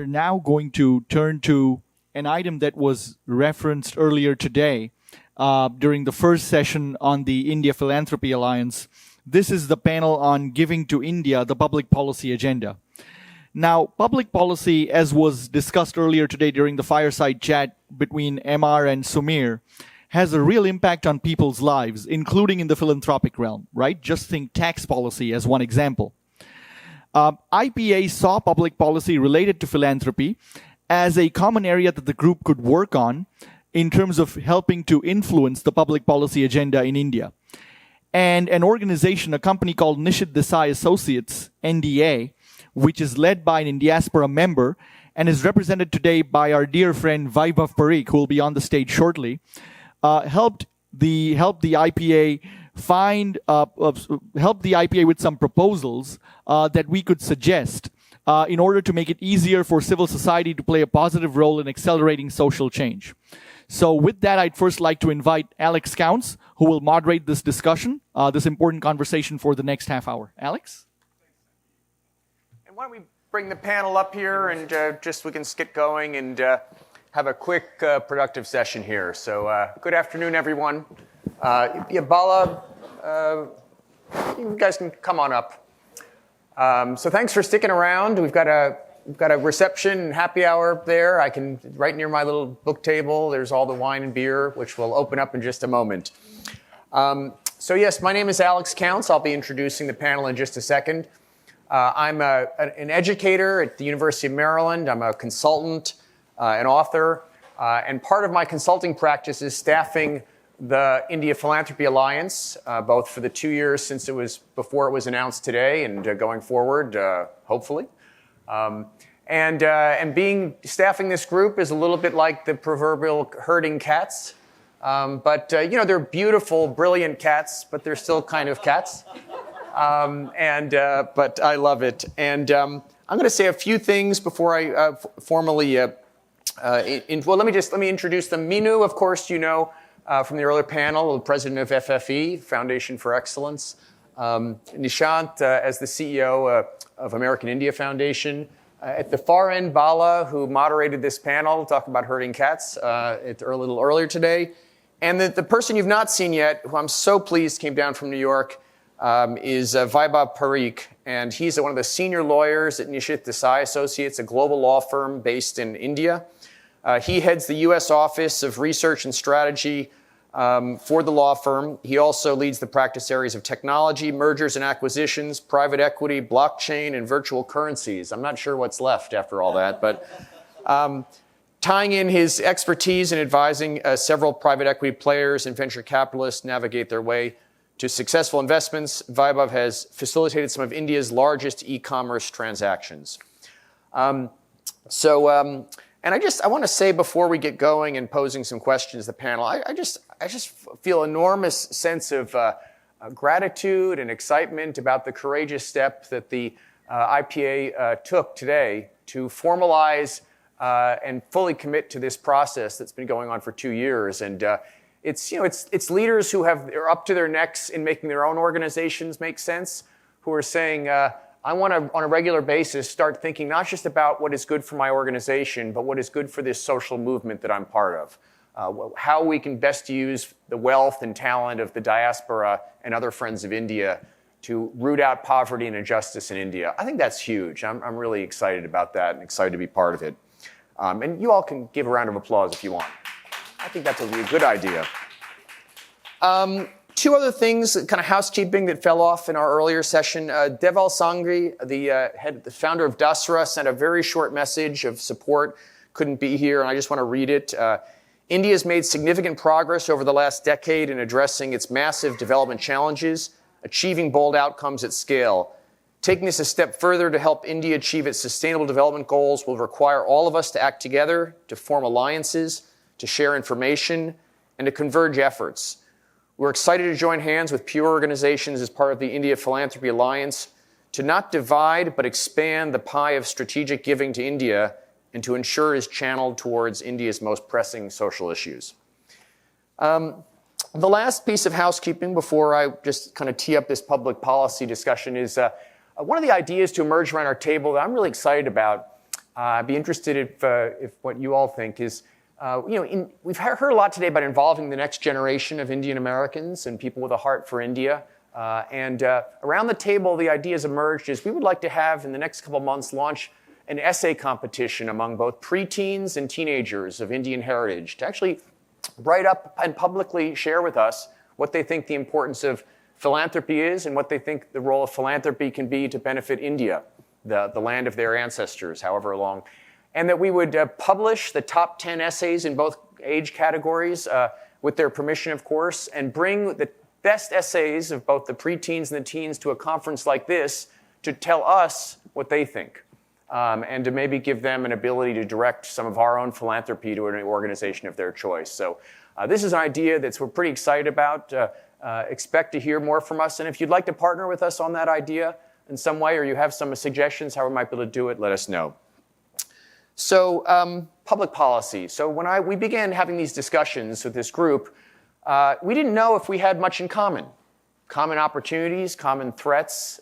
we're now going to turn to an item that was referenced earlier today during the first session on the India Philanthropy Alliance. This is the panel on Giving to India, the Public Policy Agenda. Now, public policy, as was discussed earlier today during the fireside chat between MR and Sumir, has a real impact on people's lives, including in the philanthropic realm, right? Just think tax policy as one example. IPA saw public policy related to philanthropy as a common area that the group could work on in terms of helping to influence the public policy agenda in India. And an organization, a company called Nishith Desai Associates, NDA, which is led by an Indiaspora member and is represented today by our dear friend Vaibhav Parikh, who will be on the stage shortly, helped the IPA help the IPA with some proposals that we could suggest in order to make it easier for civil society to play a positive role in accelerating social change. So with that, I'd first like to invite Alex Counts, who will moderate this discussion, this important conversation for the next half hour. Alex? And why don't we bring the panel up here and just we can get going and have a quick productive session here. So good afternoon, everyone. Bala, you guys can come on up. So thanks for sticking around. We've got a reception and happy hour there. Right near my little book table, there's all the wine and beer, which will open up in just a moment. So yes, my name is Alex Counts. I'll be introducing the panel in just a second. I'm an educator at the University of Maryland. I'm a consultant, an author, and part of my consulting practice is staffing the India Philanthropy Alliance, both for the 2 years since before it was announced today and going forward, hopefully. And staffing this group is a little bit like the proverbial herding cats. But they're beautiful, brilliant cats, but they're still kind of cats. But I love it. And I'm going to say a few things before I formally. Let me introduce them. Minoo, of course, from the earlier panel, the president of FFE, Foundation for Excellence. Nishant, as the CEO of American India Foundation. At the far end, Bala, who moderated this panel, talking about herding cats a little earlier today. And the person you've not seen yet, who I'm so pleased came down from New York, is Vaibhav Parikh. And he's one of the senior lawyers at Nishith Desai Associates, a global law firm based in India. He heads the U.S. Office of Research and Strategy for the law firm. He also leads the practice areas of technology, mergers and acquisitions, private equity, blockchain, and virtual currencies. I'm not sure what's left after all that, but tying in his expertise in advising several private equity players and venture capitalists navigate their way to successful investments, Vaibhav has facilitated some of India's largest e-commerce transactions. And I want to say before we get going and posing some questions to the panel, I just feel enormous sense of gratitude and excitement about the courageous step that the IPA took today to formalize and fully commit to this process that's been going on for 2 years. And it's leaders who are up to their necks in making their own organizations make sense, who are saying, I want to, on a regular basis, start thinking not just about what is good for my organization, but what is good for this social movement that I'm part of. How we can best use the wealth and talent of the diaspora and other friends of India to root out poverty and injustice in India. I think that's huge. I'm really excited about that and excited to be part of it. And you all can give a round of applause if you want. I think that's a really good idea. Two other things, kind of housekeeping that fell off in our earlier session. Deval Sangri, the founder of Dasra, sent a very short message of support. Couldn't be here, and I just want to read it. India has made significant progress over the last decade in addressing its massive development challenges, achieving bold outcomes at scale. Taking this a step further to help India achieve its sustainable development goals will require all of us to act together, to form alliances, to share information, and to converge efforts. We're excited to join hands with peer organizations as part of the India Philanthropy Alliance to not divide but expand the pie of strategic giving to India and to ensure it is channeled towards India's most pressing social issues. The last piece of housekeeping before I just kind of tee up this public policy discussion is one of the ideas to emerge around our table that I'm really excited about I'd be interested if what you all think is, we've heard a lot today about involving the next generation of Indian Americans and people with a heart for India. And around the table, the ideas emerged is we would like to have, in the next couple of months, launch an essay competition among both preteens and teenagers of Indian heritage to actually write up and publicly share with us what they think the importance of philanthropy is and what they think the role of philanthropy can be to benefit India, the land of their ancestors, however long. And that we would publish the top 10 essays in both age categories, with their permission, of course, and bring the best essays of both the preteens and the teens to a conference like this to tell us what they think. And to maybe give them an ability to direct some of our own philanthropy to an organization of their choice. So this is an idea that we're pretty excited about. Expect to hear more from us. And if you'd like to partner with us on that idea in some way, or you have some suggestions how we might be able to do it, let us know. So public policy. So when we began having these discussions with this group, we didn't know if we had much in common. Common opportunities, common threats.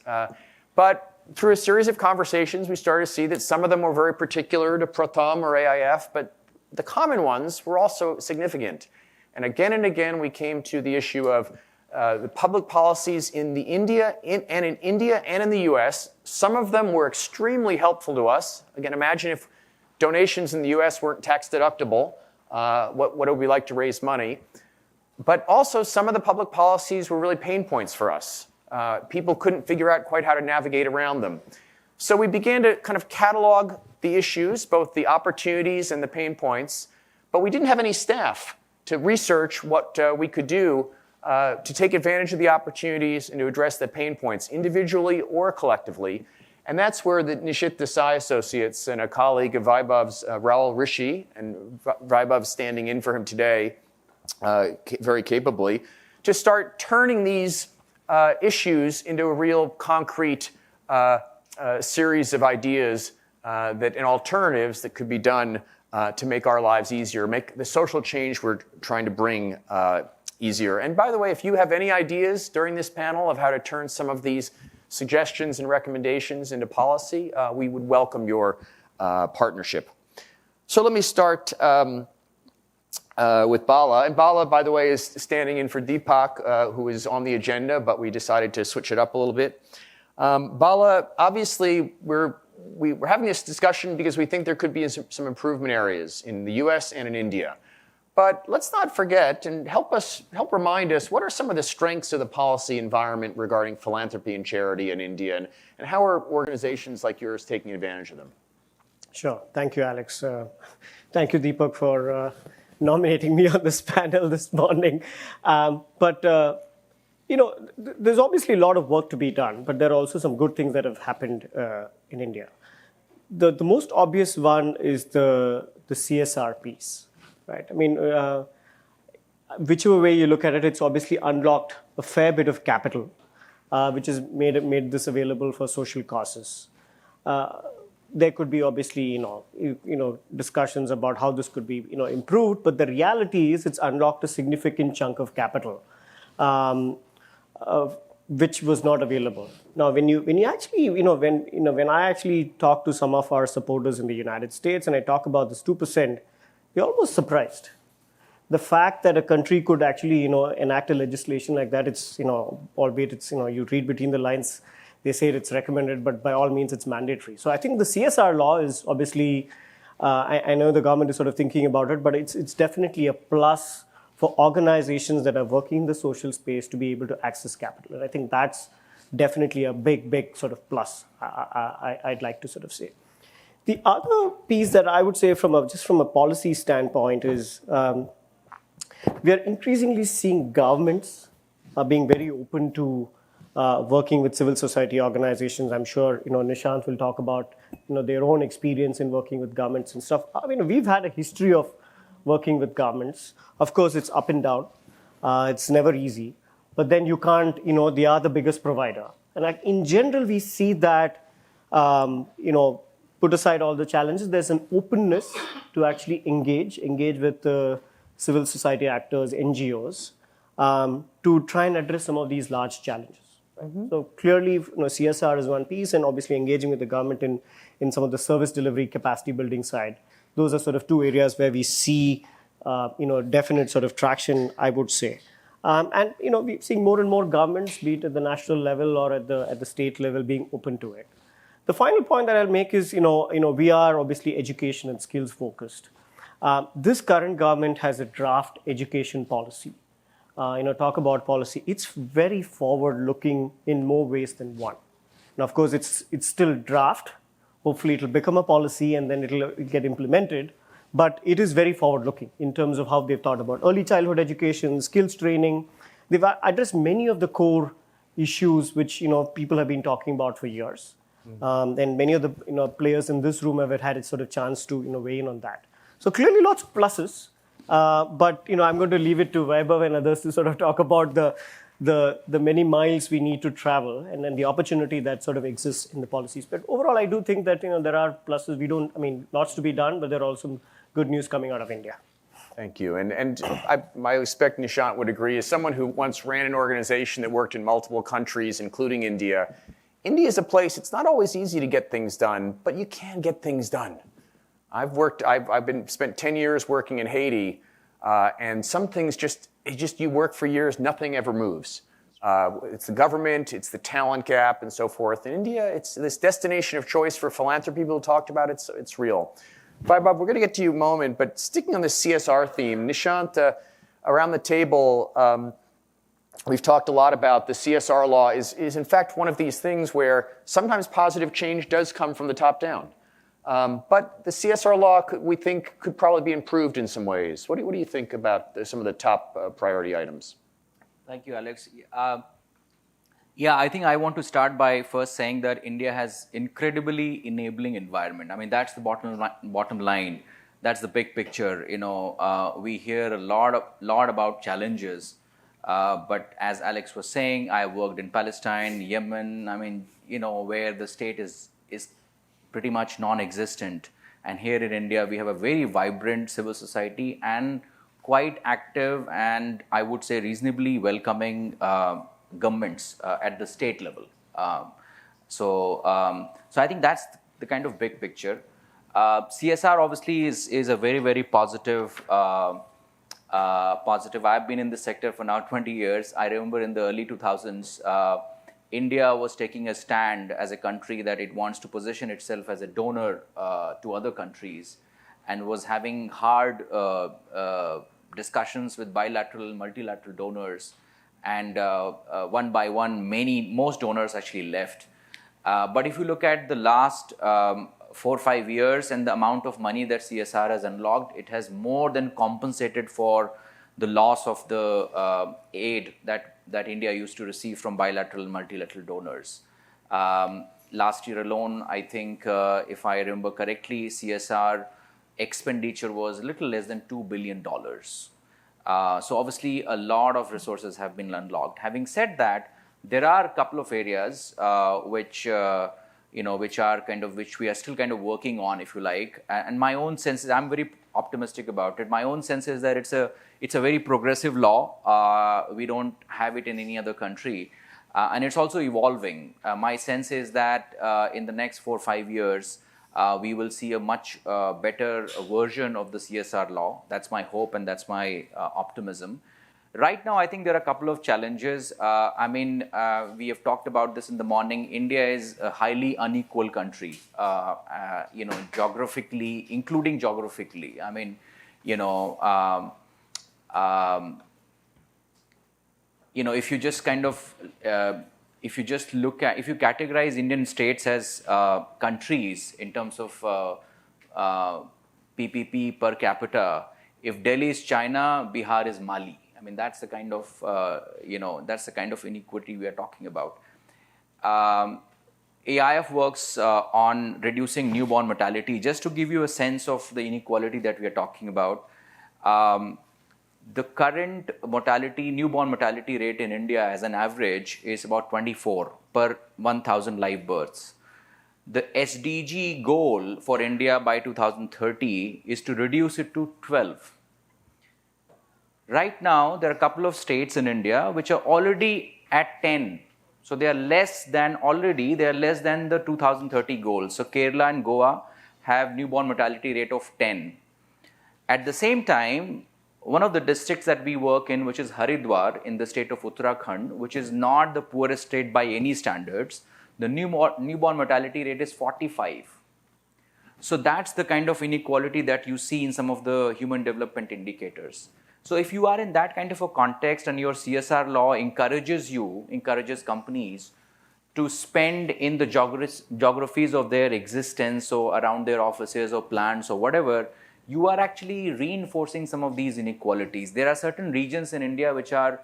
But through a series of conversations, we started to see that some of them were very particular to Pratham or AIF, but the common ones were also significant. And again, we came to the issue of the public policies in India and in the US. Some of them were extremely helpful to us. Again, imagine if donations in the US weren't tax deductible. What would we like to raise money? But also some of the public policies were really pain points for us. People couldn't figure out quite how to navigate around them. So we began to kind of catalog the issues, both the opportunities and the pain points, but we didn't have any staff to research what we could do to take advantage of the opportunities and to address the pain points individually or collectively. And that's where the Nishith Desai Associates and a colleague of Vaibhav's, Raul Rishi, and Vaibhav standing in for him today very capably, to start turning these issues into a real concrete series of ideas and alternatives that could be done to make our lives easier, make the social change we're trying to bring easier. And by the way, if you have any ideas during this panel of how to turn some of these suggestions and recommendations into policy, we would welcome your partnership. So let me start with Bala. And Bala, by the way, is standing in for Deepak, who is on the agenda, but we decided to switch it up a little bit. Bala, obviously, we're having this discussion because we think there could be some improvement areas in the US and in India. But let's not forget and help remind us, what are some of the strengths of the policy environment regarding philanthropy and charity in India, and how are organizations like yours taking advantage of them? Sure. Thank you, Alex. Thank you, Deepak, for nominating me on this panel this morning. There's obviously a lot of work to be done, but there are also some good things that have happened in India. The most obvious one is the CSR piece, right? I mean, whichever way you look at it, it's obviously unlocked a fair bit of capital, which has made this available for social causes. There could be obviously, discussions about how this could be, improved. But the reality is, it's unlocked a significant chunk of capital, which was not available. Now, when I actually talk to some of our supporters in the United States and I talk about this 2%, we're almost surprised. The fact that a country could actually, enact a legislation like that, it's, albeit it's, you read between the lines. They say it's recommended, but by all means, it's mandatory. So I think the CSR law is obviously, I know the government is sort of thinking about it, but it's definitely a plus for organizations that are working in the social space to be able to access capital. And I think that's definitely a big sort of plus, I'd like to sort of say. The other piece that I would say from a policy standpoint is we are increasingly seeing governments being very open to working with civil society organizations. I'm sure Nishant will talk about their own experience in working with governments and stuff. I mean, we've had a history of working with governments. Of course, it's up and down. It's never easy. But then you can't, they are the biggest provider. And in general, we see that, put aside all the challenges, there's an openness to actually engage with the civil society actors, NGOs, to try and address some of these large challenges. So clearly, CSR is one piece, and obviously engaging with the government in some of the service delivery capacity building side. Those are sort of two areas where we see, definite sort of traction, I would say. And we're seeing more and more governments, be it at the national level or at the state level, being open to it. The final point that I'll make is, we are obviously education and skills focused. This current government has a draft education policy. Talk about policy. It's very forward-looking in more ways than one. Now, of course, it's still draft. Hopefully, it'll become a policy and then it'll get implemented. But it is very forward-looking in terms of how they've thought about early childhood education, skills training. They've addressed many of the core issues which people have been talking about for years. And many of the players in this room have had a sort of chance to weigh in on that. So clearly, lots of pluses. But I'm going to leave it to Vaibhav and others to sort of talk about the many miles we need to travel and then the opportunity that sort of exists in the policies. But overall, I do think that there are pluses. Lots to be done, but there are also good news coming out of India. Thank you. And I expect Nishant would agree. As someone who once ran an organization that worked in multiple countries, including India, India is a place, it's not always easy to get things done, but you can get things done. I've spent 10 years working in Haiti, and some things you work for years, nothing ever moves. It's the government, it's the talent gap, and so forth. In India, it's this destination of choice for philanthropy people talked about. It's real. Vaibhav, we're going to get to you in a moment, but sticking on the CSR theme, Nishant, around the table, we've talked a lot about the CSR law is in fact one of these things where sometimes positive change does come from the top down. But the CSR law, we think, could probably be improved in some ways. What do you think about some of the top priority items? Thank you, Alex. I think I want to start by first saying that India has incredibly enabling environment. I mean, that's the bottom line. That's the big picture. We hear a lot about challenges, but as Alex was saying, I worked in Palestine, Yemen. I mean, where the state is pretty much non-existent. And here in India, we have a very vibrant civil society and quite active and I would say reasonably welcoming governments at the state level. So I think that's the kind of big picture. CSR obviously is a very, very positive. I've been in this sector for now 20 years. I remember in the early 2000s, India was taking a stand as a country that it wants to position itself as a donor to other countries and was having hard discussions with bilateral, multilateral donors. And one by one, most donors actually left. But if you look at the last 4 or 5 years and the amount of money that CSR has unlocked, it has more than compensated for the loss of the aid that India used to receive from bilateral and multilateral donors. Last year alone, I think, if I remember correctly, CSR expenditure was a little less than $2 billion. So obviously, a lot of resources have been unlocked. Having said that, there are a couple of areas which we are still kind of working on, if you like. And my own sense is, I'm very optimistic about it. My own sense is that it's a very progressive law. We don't have it in any other country. And it's also evolving. My sense is that in the next 4 or 5 years, we will see a much better version of the CSR law. That's my hope and that's my optimism. Right now, I think there are a couple of challenges. We have talked about this in the morning. India is a highly unequal country, geographically, including geographically. If you just if you categorize Indian states as countries in terms of PPP per capita, if Delhi is China, Bihar is Mali. I mean, that's the kind of inequity we are talking about. AIF works on reducing newborn mortality. Just to give you a sense of the inequality that we are talking about, the current newborn mortality rate in India as an average is about 24 per 1,000 live births. The SDG goal for India by 2030 is to reduce it to 12. Right now, there are a couple of states in India which are already at 10 So they are less than the 2030 goals. So Kerala and Goa have newborn mortality rate of 10. At the same time, one of the districts that we work in, which is Haridwar in the state of Uttarakhand, which is not the poorest state by any standards, the newborn mortality rate is 45. So that's the kind of inequality that you see in some of the human development indicators. So if you are in that kind of a context and your CSR law encourages companies to spend in the geographies of their existence, so around their offices or plants or whatever, you are actually reinforcing some of these inequalities. There are certain regions in India which are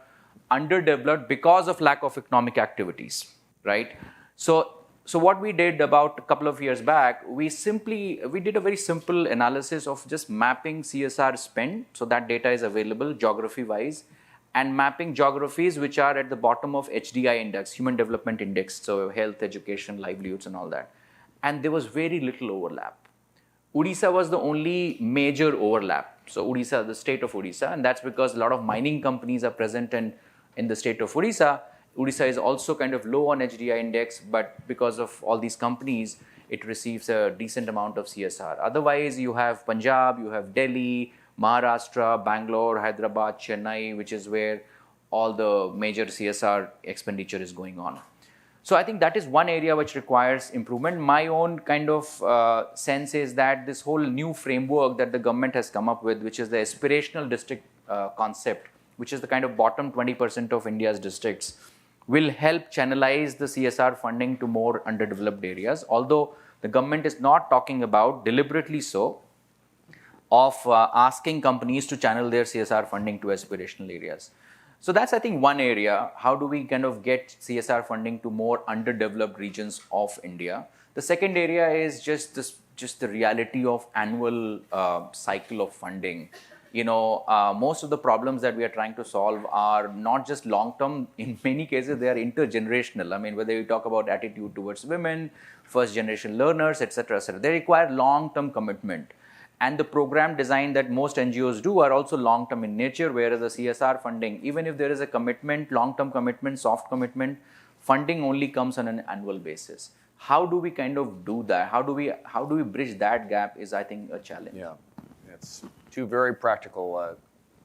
underdeveloped because of lack of economic activities, right? So what we did about a couple of years back, we did a very simple analysis of just mapping CSR spend, so that data is available geography-wise, and mapping geographies which are at the bottom of HDI index, Human Development Index, so health, education, livelihoods and all that. And there was very little overlap. Odisha was the only major overlap. So Odisha, the state of Odisha, and that's because a lot of mining companies are present in the state of Odisha. Odisha is also kind of low on HDI index, but because of all these companies, it receives a decent amount of CSR. Otherwise, you have Punjab, you have Delhi, Maharashtra, Bangalore, Hyderabad, Chennai, which is where all the major CSR expenditure is going on. So I think that is one area which requires improvement. My own kind of sense is that this whole new framework that the government has come up with, which is the aspirational district concept, which is the kind of bottom 20% of India's districts, will help channelize the CSR funding to more underdeveloped areas. Although the government is not talking about, deliberately so, of asking companies to channel their CSR funding to aspirational areas. So that's, I think, one area. How do we kind of get CSR funding to more underdeveloped regions of India? The second area is just the reality of annual cycle of funding. Most of the problems that we are trying to solve are not just long-term. In many cases, they are intergenerational. I mean, whether you talk about attitude towards women, first-generation learners, etc., they require long-term commitment. And the program design that most NGOs do are also long-term in nature, whereas the CSR funding, even if there is a commitment, long-term commitment, soft commitment, funding only comes on an annual basis. How do we kind of do that? How do we bridge that gap is, I think, a challenge. Yeah, it's two very practical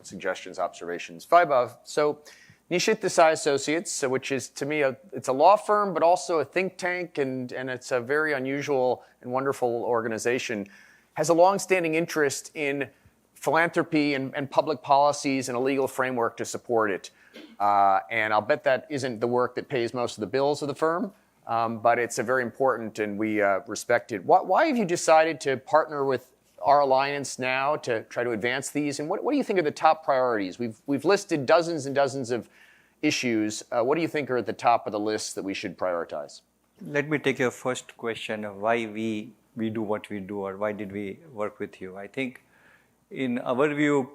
suggestions, observations. Vaibhav, so Nishith Desai Associates, which is to me, it's a law firm, but also a think tank, and it's a very unusual and wonderful organization, has a long-standing interest in philanthropy and public policies and a legal framework to support it. And I'll bet that isn't the work that pays most of the bills of the firm, but it's a very important and we respect it. Why have you decided to partner with our alliance now to try to advance these? And what do you think are the top priorities? We've listed dozens and dozens of issues. What do you think are at the top of the list that we should prioritize? Let me take your first question of why we do what we do, or why did we work with you. I think in our view,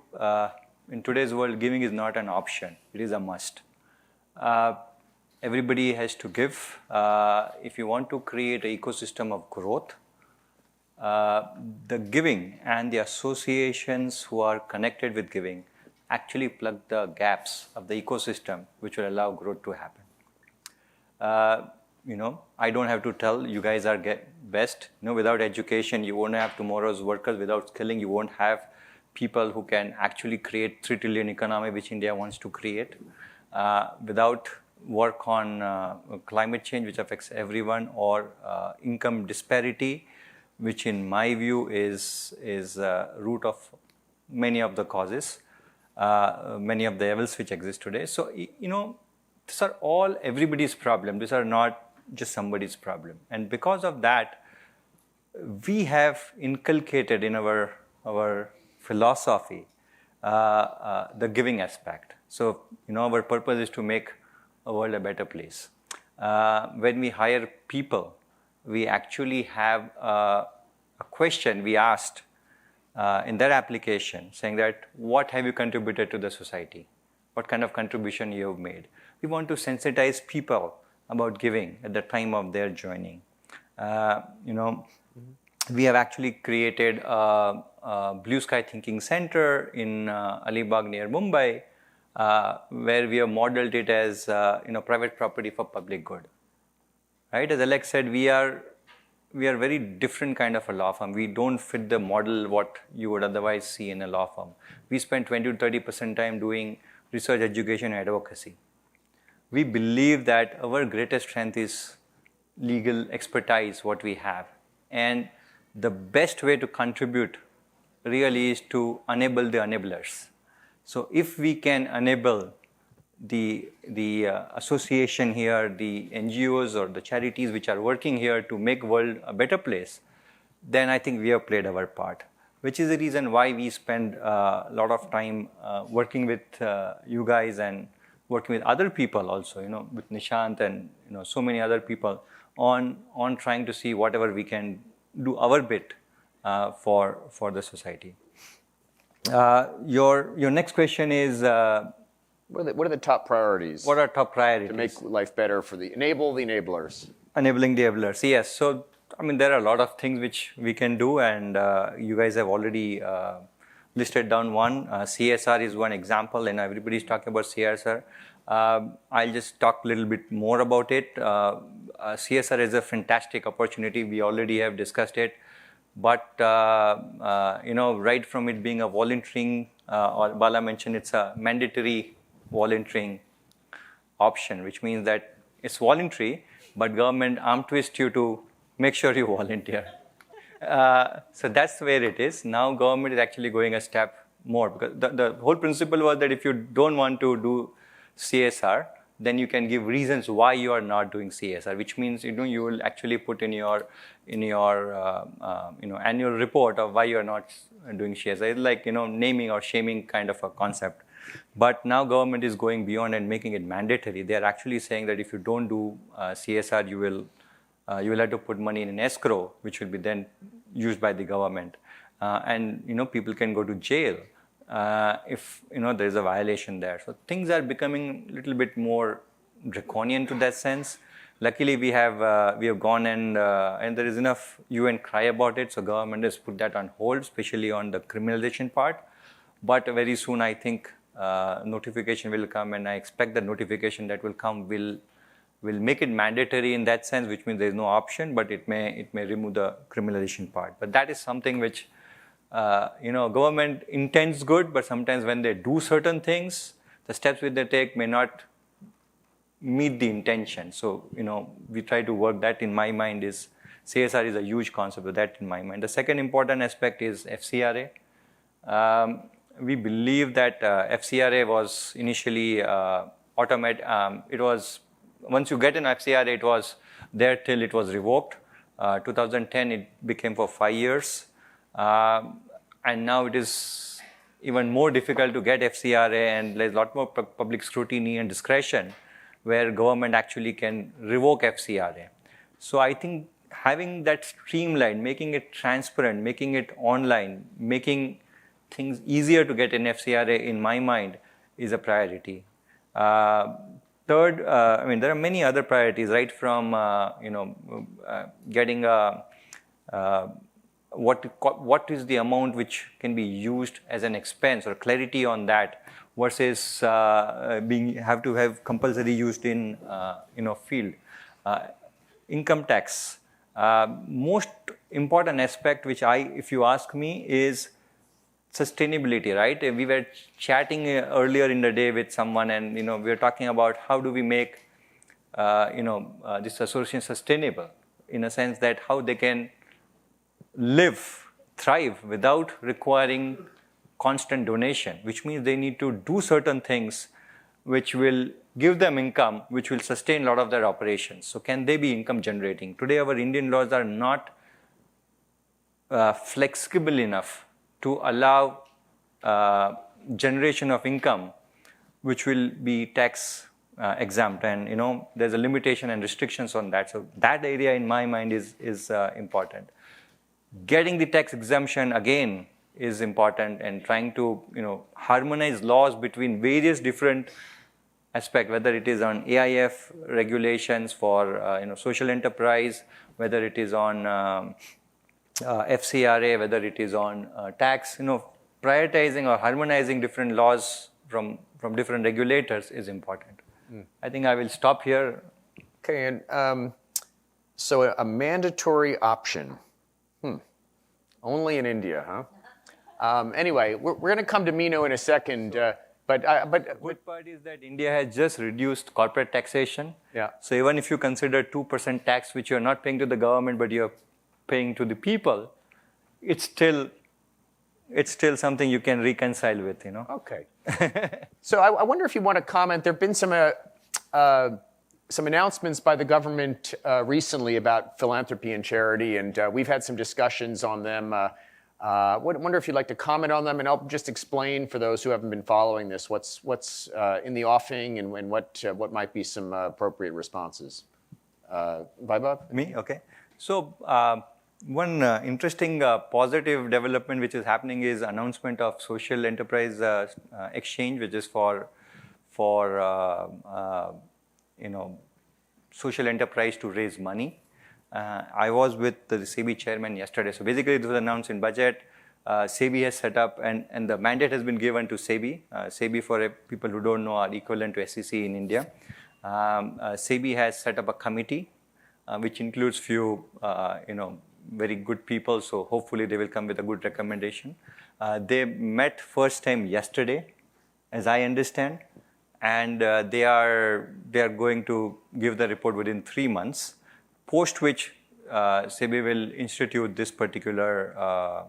in today's world, giving is not an option. It is a must. Everybody has to give. If you want to create an ecosystem of growth, the giving and the associations who are connected with giving actually plug the gaps of the ecosystem which will allow growth to happen. I don't have to tell you guys are best. Without education, you won't have tomorrow's workers. Without skilling, you won't have people who can actually create 3 trillion economy which India wants to create. Without work on climate change, which affects everyone, or income disparity, which in my view is root of many of the causes, many of the evils which exist today. So, these are all everybody's problem. These are not just somebody's problem. And because of that, we have inculcated in our philosophy the giving aspect. So, our purpose is to make a world a better place. When we hire people, we actually have a question we asked in their application saying that, what have you contributed to the society? What kind of contribution you have made? We want to sensitize people about giving at the time of their joining. We have actually created a Blue Sky Thinking Center in Alibag near Mumbai, where we have modeled it as private property for public good. Right? As Alex said, we are very different kind of a law firm. We don't fit the model what you would otherwise see in a law firm. We spend 20 to 30% time doing research, education, and advocacy. We believe that our greatest strength is legal expertise, what we have. And the best way to contribute really is to enable the enablers. So if we can enable the association here, the NGOs or the charities which are working here to make world a better place, then I think we have played our part, which is the reason why we spend a lot of time working with you guys and working with other people also, with Nishant and so many other people on trying to see whatever we can do our bit for the society. Your next question is. What are the top priorities? What are top priorities? To make life better for enable the enablers. Enabling the enablers, yes. So, there are a lot of things which we can do, and you guys have already listed down one. CSR is one example, and everybody's talking about CSR. I'll just talk a little bit more about it. CSR is a fantastic opportunity. We already have discussed it. But, right from it being a volunteering, or Bala mentioned it's a mandatory volunteering option, which means that it's voluntary, but government arm twist you to make sure you volunteer. So that's where it is. Now government is actually going a step more, because the whole principle was that if you don't want to do CSR, then you can give reasons why you are not doing CSR, which means you will actually put in your annual report of why you are not doing CSR. It's like naming or shaming kind of a concept. But now government is going beyond and making it mandatory. They are actually saying that if you don't do CSR, you will have to put money in an escrow, which will be then used by the government, and people can go to jail if there is a violation there. So things are becoming a little bit more draconian to that sense. Luckily, we have gone and there is enough hue and cry about it. So government has put that on hold, especially on the criminalization part. But very soon, I think notification will come, and I expect the notification that will come will make it mandatory in that sense, which means there is no option, but it may remove the criminalization part. But that is something which government intends good, but sometimes when they do certain things, the steps which they take may not meet the intention. So we try to work that. In my mind, is CSR is a huge concept of that in my mind. The second important aspect is FCRA. We believe that FCRA was initially automated. It was, once you get an FCRA, it was there till it was revoked. 2010, it became for 5 years. And now it is even more difficult to get FCRA, and there's a lot more public scrutiny and discretion where government actually can revoke FCRA. So I think having that streamlined, making it transparent, making it online, making things easier to get an FCRA, in my mind, is a priority. Third, there are many other priorities, right from getting what is the amount which can be used as an expense, or clarity on that, versus have to have compulsory used in field. Income tax. Most important aspect, which if you ask me, is sustainability, right? We were chatting earlier in the day with someone, and we were talking about how do we make this association sustainable, in a sense that how they can thrive without requiring constant donation, which means they need to do certain things which will give them income, which will sustain a lot of their operations. So can they be income generating? Today our Indian laws are not flexible enough to allow generation of income which will be tax exempt, and there's a limitation and restrictions on that. So that area in my mind is important. Getting the tax exemption again is important, and trying to harmonize laws between various different aspects, whether it is on AIF regulations for social enterprise, whether it is on FCRA, whether it is on tax, prioritizing or harmonizing different laws from from different regulators is important. I think I will stop here. Okay, and so a mandatory option. Only in India, huh? Anyway, we're going to come to Minoo in a second, but The good part is that India has just reduced corporate taxation. Yeah. So even if you consider 2% tax, which you're not paying to the government, but you're paying to the people, it's still something you can reconcile with, you know. Okay. So I wonder if you want to comment. There have been some announcements by the government recently about philanthropy and charity, and we've had some discussions on them. Wonder if you'd like to comment on them, and I'll just explain for those who haven't been following this what's in the offing and what might be some appropriate responses. Vaibhav? Me? Okay. So one interesting positive development which is happening is announcement of social enterprise exchange, which is for social enterprise to raise money. I was with the SEBI chairman yesterday. So basically it was announced in budget. SEBI has set up and the mandate has been given to SEBI. SEBI, for people who don't know, are equivalent to SEC in India. SEBI has set up a committee which includes few very good people. So hopefully they will come with a good recommendation. They met first time yesterday, as I understand, and they are going to give the report within 3 months. Post which SEBI will institute this particular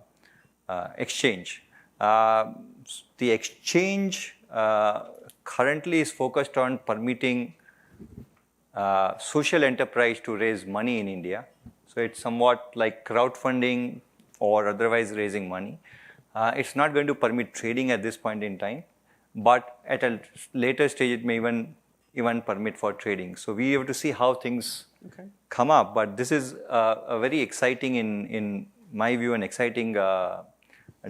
exchange. The exchange currently is focused on permitting social enterprise to raise money in India. So it's somewhat like crowdfunding or otherwise raising money. It's not going to permit trading at this point in time, but at a later stage it may even permit for trading. So we have to see how things come up. But this is a very exciting, in my view, an exciting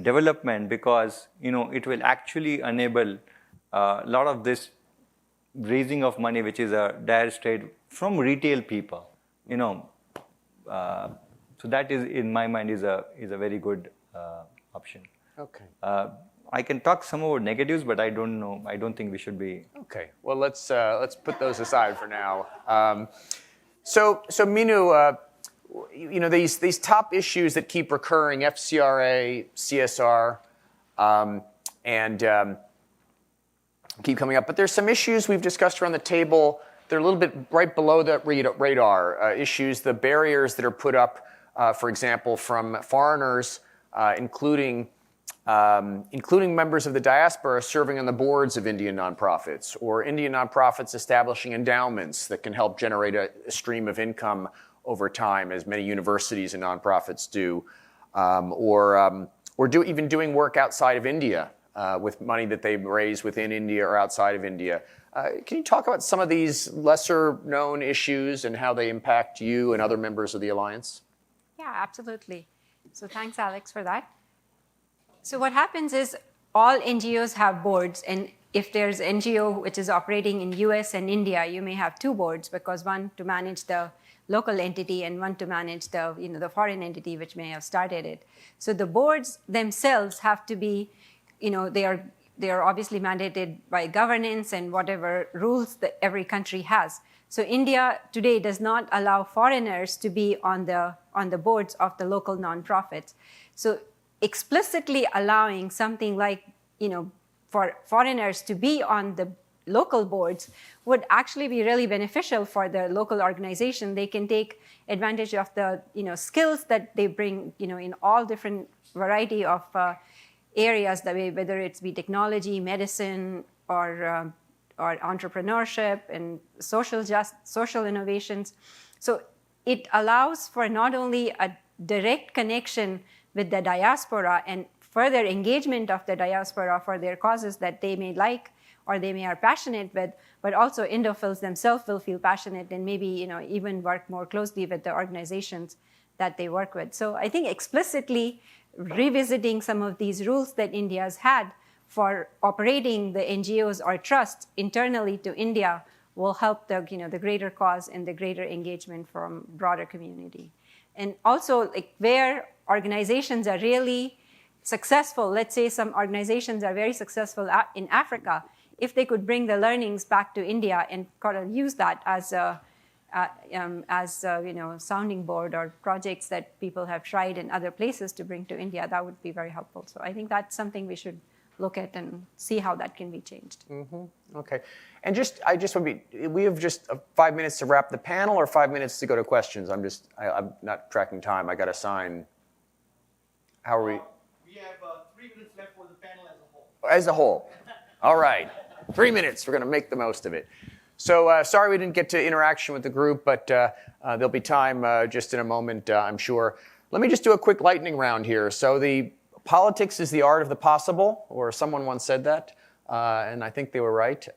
development, because it will actually enable a lot of this raising of money, which is a dire straits from retail people. So that is, in my mind, is a very good option. Okay. I can talk some about negatives, but I don't know. I don't think we should be. Okay. Well, let's put those aside for now. So Minoo, these top issues that keep recurring: FCRA, CSR, and keep coming up. But there's some issues we've discussed around the table. They're a little bit right below the radar. Issues, the barriers that are put up, for example, from foreigners, including members of the diaspora serving on the boards of Indian nonprofits, or Indian nonprofits establishing endowments that can help generate a stream of income over time, as many universities and nonprofits do, or even doing work outside of India with money that they raise within India or outside of India. Can you talk about some of these lesser-known issues and how they impact you and other members of the Alliance? Yeah, absolutely. So thanks, Alex, for that. So what happens is all NGOs have boards, and if there's an NGO which is operating in US and India, you may have two boards, because one to manage the local entity and one to manage the foreign entity which may have started it. So the boards themselves have to be, they are obviously mandated by governance and whatever rules that every country has. So India today does not allow foreigners to be on the boards of the local nonprofits. So explicitly allowing something like, for foreigners to be on the local boards would actually be really beneficial for the local organization. They can take advantage of the skills that they bring in all different variety of areas, whether it's be technology, medicine, or entrepreneurship and social innovations. So it allows for not only a direct connection with the diaspora and further engagement of the diaspora for their causes that they may like or they may are passionate with, but also Indophils themselves will feel passionate and maybe even work more closely with the organizations that they work with. So I think explicitly revisiting some of these rules that India has had for operating the NGOs or trusts internally to India will help the greater cause and the greater engagement from broader community. And also, where organizations are really successful, let's say some organizations are very successful in Africa, if they could bring the learnings back to India and kind of use that as a sounding board or projects that people have tried in other places to bring to India, that would be very helpful. So I think that's something we should look at and see how that can be changed. Okay. And we have just 5 minutes to wrap the panel or 5 minutes to go to questions? I'm not tracking time. I got a sign. How are we? We have 3 minutes left for the panel as a whole. As a whole. All right. 3 minutes. We're going to make the most of it. So sorry we didn't get to interaction with the group, but there'll be time just in a moment, I'm sure. Let me just do a quick lightning round here. So the politics is the art of the possible, or someone once said that, and I think they were right.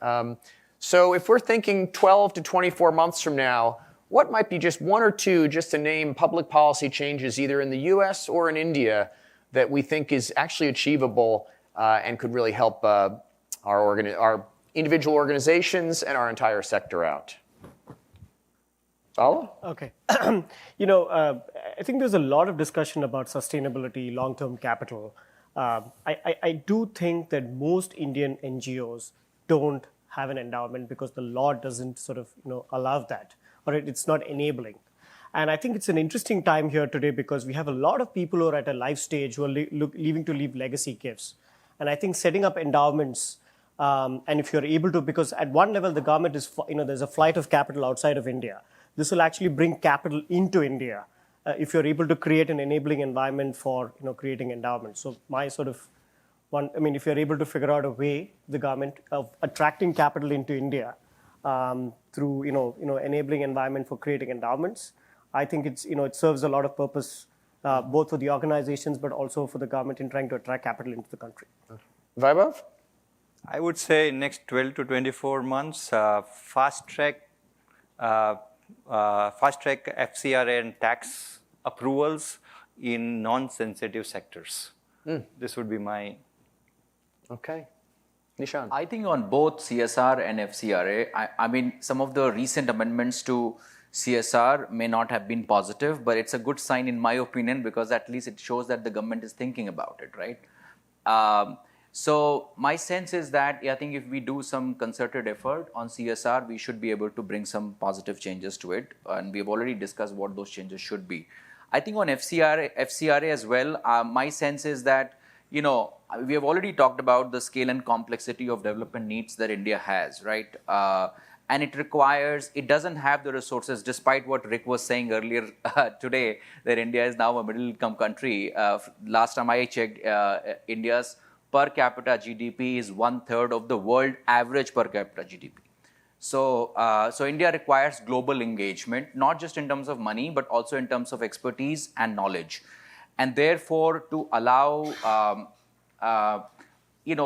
So if we're thinking 12 to 24 months from now, what might be just one or two, just to name public policy changes either in the US or in India that we think is actually achievable and could really help our individual organizations and our entire sector out? Follow? Okay. I think there's a lot of discussion about sustainability, long-term capital. I do think that most Indian NGOs don't have an endowment because the law doesn't sort of allow that, or it's not enabling. And I think it's an interesting time here today because we have a lot of people who are at a life stage who are leaving to leave legacy gifts. And I think setting up endowments, and if you're able to, because at one level the government is, there's a flight of capital outside of India. This will actually bring capital into India if you're able to create an enabling environment for creating endowments. So my sort of if you're able to figure out a way, the government, of attracting capital into India through enabling environment for creating endowments, I think it serves a lot of purpose both for the organizations but also for the government in trying to attract capital into the country. Vaibhav? I would say next 12 to 24 months, fast track FCRA and tax approvals in non-sensitive sectors. This would be my... Okay. Nishant? I think on both CSR and FCRA, I mean, some of the recent amendments to CSR may not have been positive, but it's a good sign in my opinion because at least it shows that the government is thinking about it, right? So my sense is that I think if we do some concerted effort on CSR, we should be able to bring some positive changes to it. And we've already discussed what those changes should be. I think on FCRA as well, my sense is that, we have already talked about the scale and complexity of development needs that India has, right? And it doesn't have the resources, despite what Rick was saying earlier today, that India is now a middle-income country. Last time I checked, India's per capita GDP is 1/3 of the world average per capita GDP. So India requires global engagement, not just in terms of money, but also in terms of expertise and knowledge. And therefore, to allow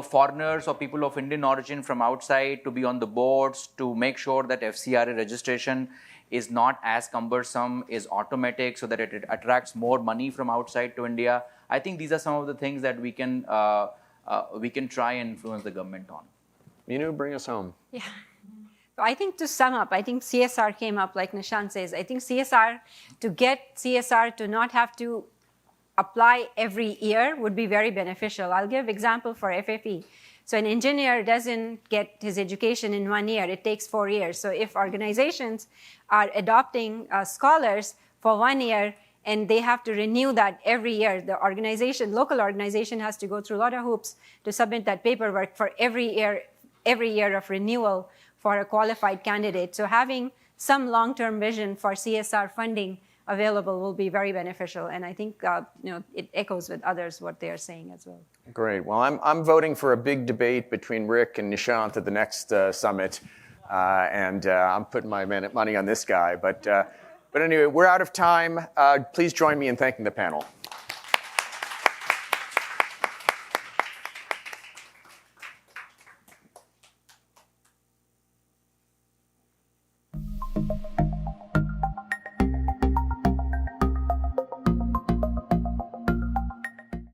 foreigners or people of Indian origin from outside to be on the boards, to make sure that FCRA registration is not as cumbersome, is automatic, so that it attracts more money from outside to India. I think these are some of the things that we can try and influence the government on. Minoo, bring us home. Yeah. So I think to sum up, I think CSR came up, like Nishant says. I think to get CSR to not have to apply every year would be very beneficial. I'll give example for FFE. So an engineer doesn't get his education in 1 year. It takes 4 years. So if organizations are adopting scholars for 1 year, and they have to renew that every year, the local organization has to go through a lot of hoops to submit that paperwork for every year of renewal for a qualified candidate. So having some long-term vision for CSR funding available will be very beneficial. And I think it echoes with others what they are saying as well. Great. Well, I'm voting for a big debate between Rick and Nishant at the next summit. And I'm putting my money on this guy. But anyway, we're out of time. Please join me in thanking the panel.